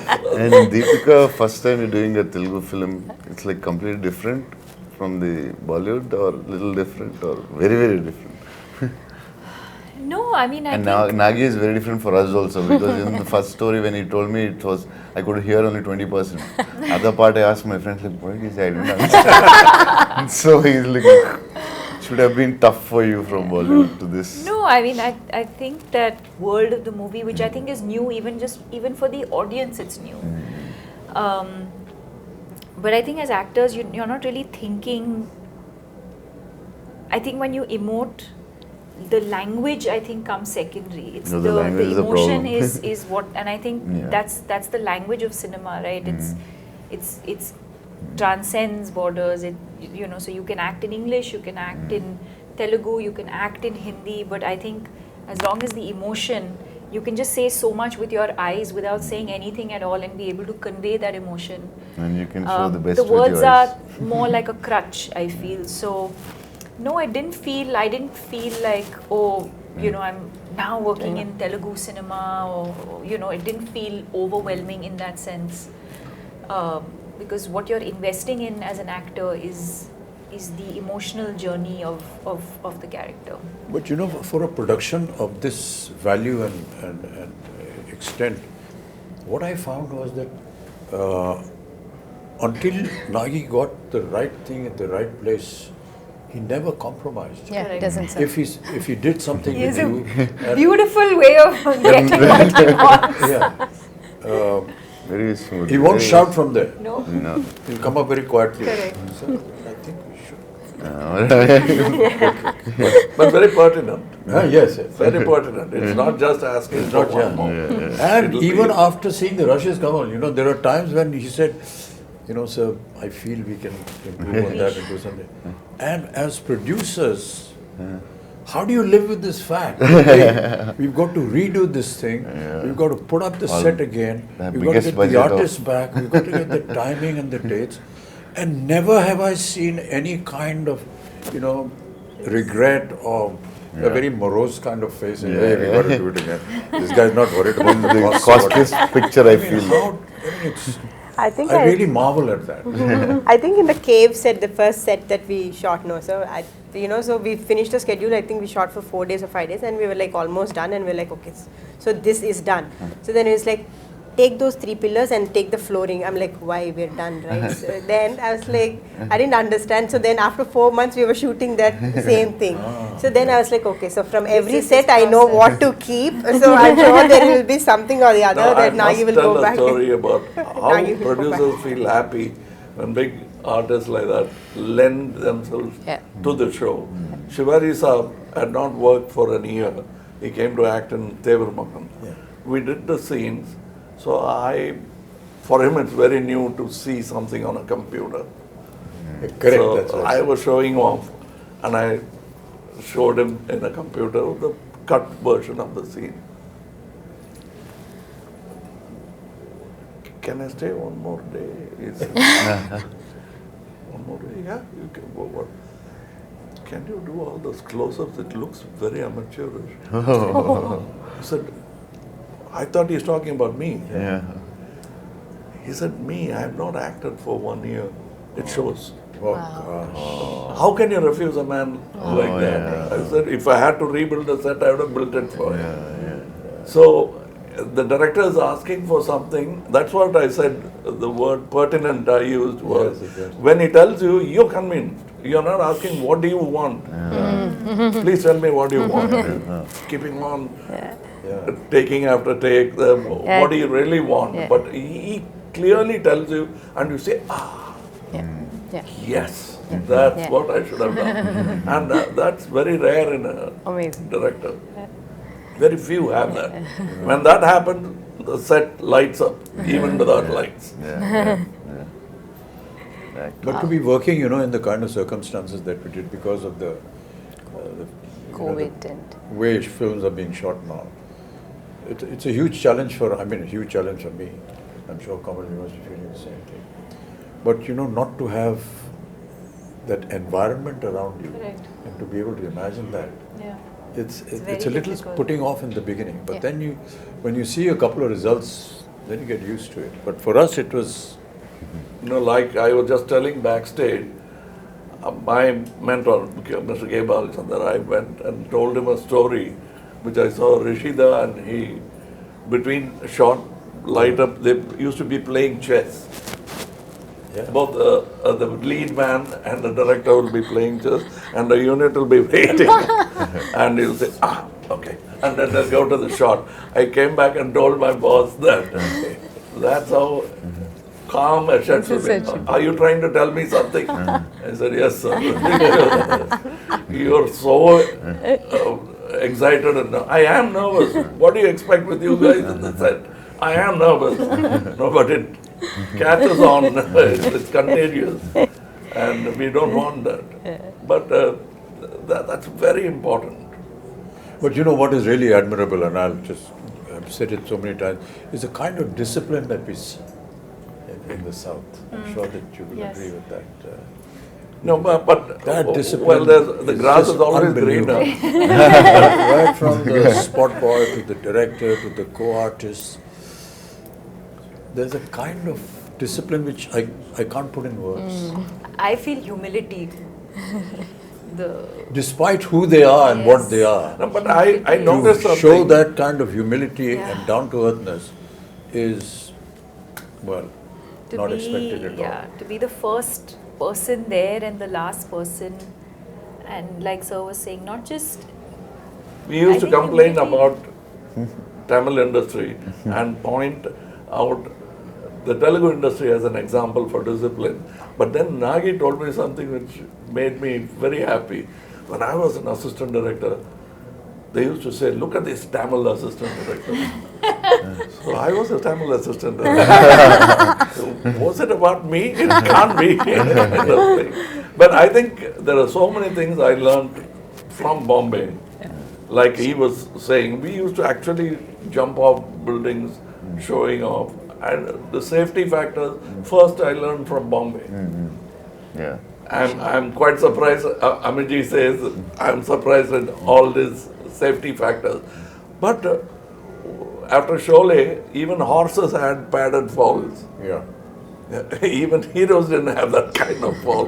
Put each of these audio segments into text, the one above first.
And Deepika, first time you're doing a Telugu film, it's like completely different from the Bollywood, or little different, or very, very different. No, I mean, I And think... Nagi is very different for us also, because in the first story when he told me, it was, I could hear only 20%. Other part I asked my friends, like, what did he say? I didn't understand. So he's like, should have been tough for you from Bollywood to this. No, I mean, I think that world of the movie, which I think is new, even for the audience, it's new. But I think as actors, you're not really thinking. I think when you emote, the language, I think, comes secondary. It's No, the language is a emotion problem. is what, and I think that's the language of cinema, right? It's transcends borders. So you can act in English, you can act in Telugu, you can act in Hindi, but I think as long as the emotion, you can just say so much with your eyes without saying anything at all and be able to convey that emotion. And you can show the best The with words your eyes. are more like a crutch, I feel. So no, I didn't feel like, oh, I'm now working in Telugu cinema, or it didn't feel overwhelming in that sense. Because what you're investing in as an actor is the emotional journey of the character. But for a production of this value and extent, what I found was that until Nagi got the right thing at the right place, he never compromised. Yeah, it doesn't sound. If he did something He with has a you, beautiful way of getting what he wants. yeah, Very smooth. he won't Very- shout from there. No? No. He'll come up very quietly. Correct. So I think we should. But very pertinent. Yes, Very pertinent. It's not just asking It's for not one young. more. And It'll even be- after seeing the rushes come on, there are times when he said, sir, I feel we can improve on that and do something. And as producers, how do you live with this fact? Okay, we've got to redo this thing. We've got to put up the set again. the We've got to biggest get the budget of- artists back. We've got to get the timing and the dates. And never have I seen any kind of, regret or a very morose kind of face. Saying, hey, we got to do it again. This guy's not worried about the The cost. costliest picture I feel. I really marvel at that. I think in the cave set, the first set that we shot, so we finished the schedule. I think we shot for 4 days or 5 days, and we were like almost done, and we were like, okay, so this is done. So then it was like, take those 3 pillars and take the flooring. I'm like, why, we're done, right? So then I was like, I didn't understand. So then after 4 months, we were shooting that same thing. So then I was like, okay, so from every set, I know what to keep. So I'm sure there will be something or the other No, that I Nagi must will tell go a back. story about how Nagi will go producers feel happy when big artists like that lend themselves to the show. Shivari Saab had not worked for an year. He came to act in Tevar Makan. We did the scenes. So for him, it's very new to see something on a computer. Correct. So That's right. I was showing off, and I showed him in a computer the cut version of the scene. Can I stay one more day? He said, one more day? Yeah, you can go. What? Can you do all those close-ups? It looks very amateurish. I said, I thought he's talking about me. Yeah. He said, me, I have not acted for 1 year. It shows. Oh, gosh. How can you refuse a man like that? I said, if I had to rebuild the set, I would have built it for him. So the director is asking for something. That's what I said, the word pertinent I used was, when he tells you, you're convinced. You're not asking, what do you want? Please tell me what you want. Keeping on, taking after take, what do you really want? But he clearly tells you, and you say, yes, that's what I should have done. And that's very rare in a director. Very few have that. When that happens, the set lights up, even without lights. But to be working, in the kind of circumstances that we did because of the COVID and way films are being shot now, it's a huge challenge a huge challenge for me. I'm sure Kamal, you must be feeling the same thing. But not to have that environment around you and to be able to imagine that. It's a little difficult. putting off in the beginning, but then when you see a couple of results Then you get used to it. But for us, it was You know, like I was just telling backstage, my mentor, Mr. K. Balachandar, I went and told him a story which I saw Rishida and he, between shot, light up, they used to be playing chess. Yeah. Both the lead man and the director will be playing chess and the unit will be waiting. And he'll say, okay. And then they'll go to the shot. I came back and told my boss that that's how calm a shot will be. Are you trying to tell me something? I said, yes, sir. You're so excited. And I am nervous. What do you expect with you guys in the set? I am nervous. No, but it catches on. It's contagious. And we don't want that. But that's very important. But you know what is really admirable, and I've said it so many times, is the kind of discipline that we see in the South. I'm sure that you will agree with that. No, but That discipline. well, the grass is always greener. Right from the spot boy to the director to the co-artist, there's a kind of discipline which I can't put in words. I feel humility. Despite who they are and what they are, No, but I noticed to something. show that kind of humility and down-to-earthness is, well, To not be, expected at all. to be the first person there and the last person, and like sir was saying, not just We used I to think complain humility- about Tamil industry and point out the Telugu industry as an example for discipline. But then Nagi told me something which made me very happy. When I was an assistant director, they used to say, look at this Tamil assistant director. So I was a Tamil assistant director. So was it about me? It can't be. But I think there are so many things I learned from Bombay. Like he was saying, we used to actually jump off buildings, showing off. And the safety factors, first I learned from Bombay. Yeah. I'm quite surprised. Amiji says I'm surprised at all these safety factors. But after Sholay, even horses had padded falls. Yeah. Even heroes didn't have that kind of fall.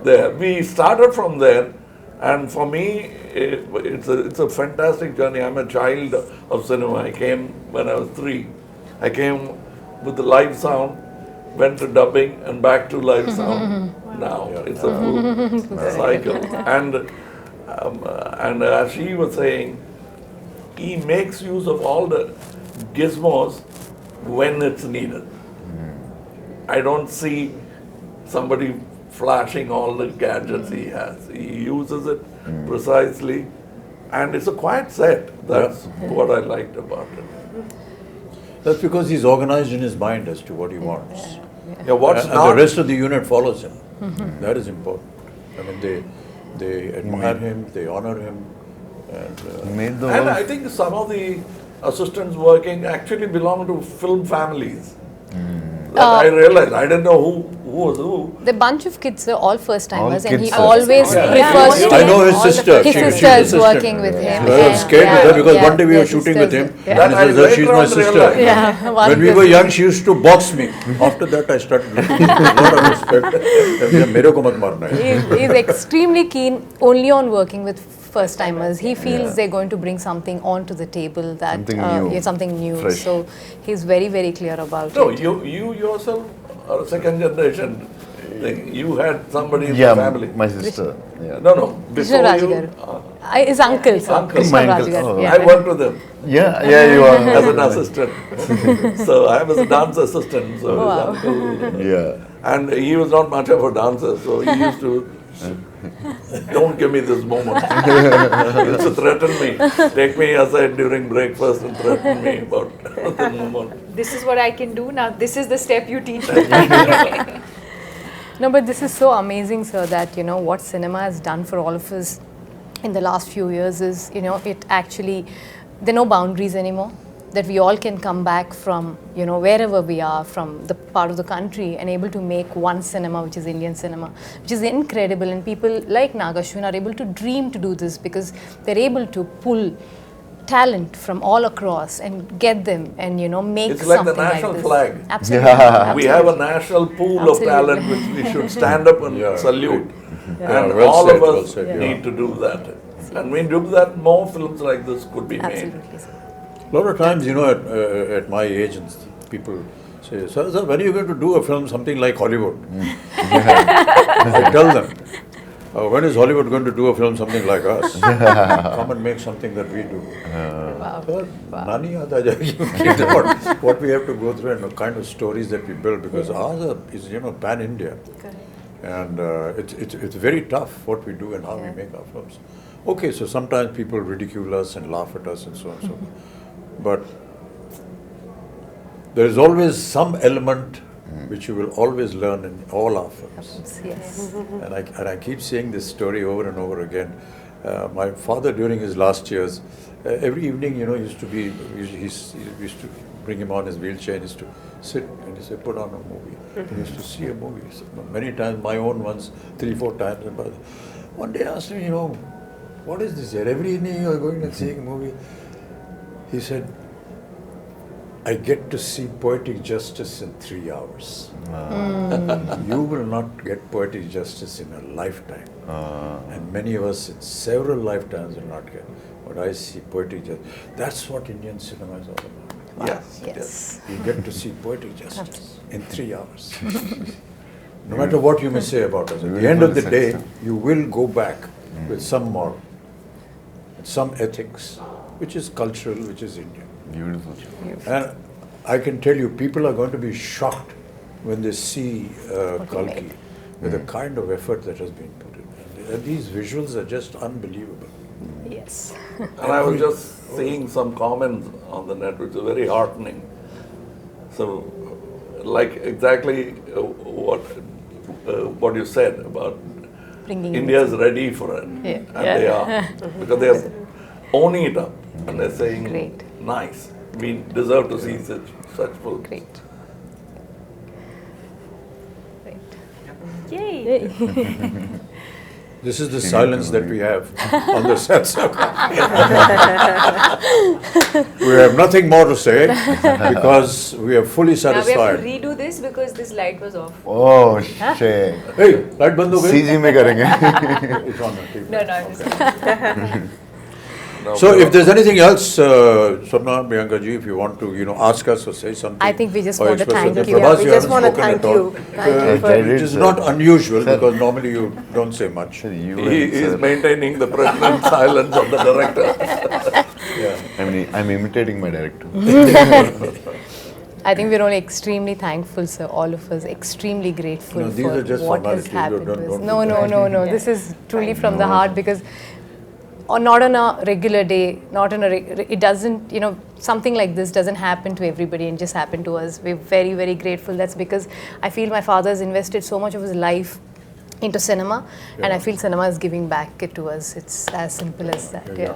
There, we started from there, and for me, it's a fantastic journey. I'm a child of cinema. I came when I was 3. I came with the live sound, went to dubbing and back to live sound. Now it's a full cycle. And as she was saying, he makes use of all the gizmos when it's needed. I don't see somebody flashing all the gadgets he has. He uses it precisely, and it's a quiet set. That's what I liked about it. That's because he's organized in his mind as to what he wants. Yeah, what's And not the rest of the unit follows him. That is important. I mean, they admire him, they honor him, and He made the And world. I think some of the assistants working actually belong to film families. That I realized. I didn't know who was who. The bunch of kids are all first timers, All and he kids. always Yeah. prefers Yeah. to. I know his sister. His She- she's sister is assistant. working with him. I was scared with her because one day we were their shooting with him. sisters- That And I he says, later she's my on sister. realized. Yeah, one When we were cousin. young, she used to box me. After that, I started looking with a lot of respect. मेरे को मत मारना है. He's extremely keen only on working with first timers. He feels they're going to bring something onto the table that Something new. something new. Fresh. So he's very, very clear about No, it. you yourself are a second generation thing. You had somebody in Yeah, the family. my sister. Yeah. No, Krishna before you, Rajgaru. His uncle, sir. Uncle. Krishna My uncle. Rajgaru. Oh. Yeah. I worked with him Yeah, you are. as an assistant. So I was a dance assistant. So his Wow. uncle, Yeah. and he was not much of a dancer, so he used to. Don't give me this moment. He used to threaten me. Take me aside during breakfast and threaten me about the moment. this is what I can do now. This is the step you teach me. No, but this is so amazing, sir, that, what cinema has done for all of us in the last few years is, it actually, there are no boundaries anymore. That we all can come back from, wherever we are, from the part of the country, and able to make one cinema, which is Indian cinema, which is incredible. And people like Nagashwin are able to dream to do this because they're able to pull talent from all across and get them and make It's like the something national this. flag. Absolutely. Yeah. We have a national pool of Absolutely. talent which we should stand up and Yeah, salute. Yeah, And well all said, of well us said, yeah. need to do that. And when we do that, more films like this could be made. Absolutely, sir. A lot of times, at my age, and people say, sir, when are you going to do a film something like Hollywood? I tell them, when is Hollywood going to do a film something like us? Come and make something that we do. Sir, nani aata jayegi. What we have to go through and the kind of stories that we build, because ours is, pan-India. And it's very tough what we do and how we make our films. Okay, so sometimes people ridicule us and laugh at us and so on and so forth. But there is always some element which you will always learn in all our films. Yes. And I keep saying this story over and over again. My father, during his last years, every evening, he used to bring him on his wheelchair and used to sit and he said, put on a movie. He used to see a movie. So many times, my own ones, 3-4 times. And one day I asked him, what is this here? Every evening you are going and seeing a movie. He said, I get to see poetic justice in 3 hours. You will not get poetic justice in a lifetime. And many of us in several lifetimes will not get. But I see poetic justice. That's what Indian cinema is all about. Yes. Yes. You get to see poetic justice in 3 hours. No matter what you may say about us, at the end of the day, you will go back with some moral, some ethics, which is cultural, which is Indian. Beautiful. And I can tell you, people are going to be shocked when they see Kalki with the kind of effort that has been put in. And these visuals are just unbelievable. Yes. And I was just seeing some comments on the net which are very heartening. So, like exactly what you said about Bringing India's ready for it. Yeah. And they are. Because they are owning it up. And they're saying, Great. nice. We deserve to see such films. Great. Yay! This is the silence that we have on the sets. We have nothing more to say because we are fully Now we have to satisfied. redo this because this light was off. Oh shit. Hey, light band ho gayi? CG में करेंगे. It's on the TV. No, I'm just Now So we if there's anything else, Swapna, Priyanka ji, if you want to, ask us or say something. I think we just or want to express thank something. you. Prabhas, We you just haven't want to spoken thank at all. you. Thank you for It is not unusual Sir. because normally you don't say much. Sir, you He and is sir. maintaining the pregnant silence of the director. Yeah. I'm imitating my director. I think we're only extremely thankful, sir, all of us, extremely grateful No, these for are just what has formalities. happened. Don't to us. do No, that. no. This is truly from the heart because not on a regular day, not on it doesn't, something like this doesn't happen to everybody and just happen to us. We're very, very grateful. That's because I feel my father's invested so much of his life into cinema and I feel cinema is giving back it to us. It's as simple as that. Yeah.